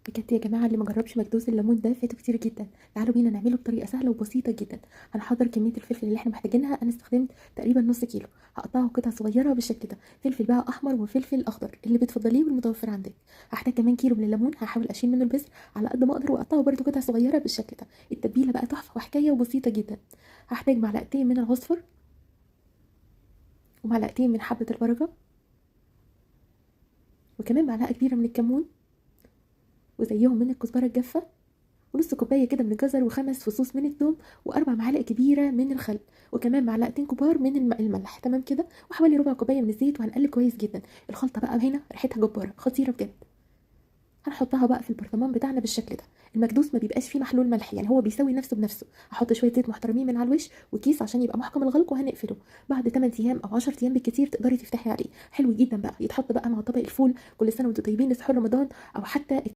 بجد يا جماعة اللي ما جربش مكدوس الليمون ده فاته كتير جدا. تعالوا بينا نعمله بطريقة سهلة وبسيطة جدا. هنحضر كمية الفلفل اللي احنا محتاجينها. انا استخدمت تقريبا نص كيلو. هقطعه قطع صغيرة بالشكل ده. فلفل بقى احمر وفلفل اخضر اللي بتفضليه والمتوفر عندك. هحتاج كمان كيلو من الليمون، هحاول اشيل منه البذر على قد ما اقدر واقطعه برده قطع صغيرة بالشكل ده. التتبيلة بقى تحفة وحكاية وبسيطة جدا. هحتاج معلقتين من العصفر ومعلقتين من حبة البركة وكمان معلقة كبيرة من الكمون وزيهم من الكزبرة الجافة ونص كوبايه كده من الجزر وخمس فصوص من الثوم واربع معالق كبيره من الخل وكمان معلقتين كبار من الملح. تمام كده، وحوالي ربع كوبايه من الزيت وهنقلب كويس جدا. الخلطه بقى هنا ريحتها جباره خطيره بجد. هنحطها بقى في البرطمان بتاعنا بالشكل ده. المكدوس ما بيبقاش فيه محلول ملح، يعني هو بيسوي نفسه بنفسه. هحط شويه زيت محترمين من على الوش وكيس عشان يبقى محكم الغلق وهنقفله. بعد 8 ايام او 10 ايام بالكتير تقدري تفتحي عليه. حلو جدا بقى، يتحط بقى مع طبق الفول. كل سنه وانتم طيبين لسحور رمضان او حتى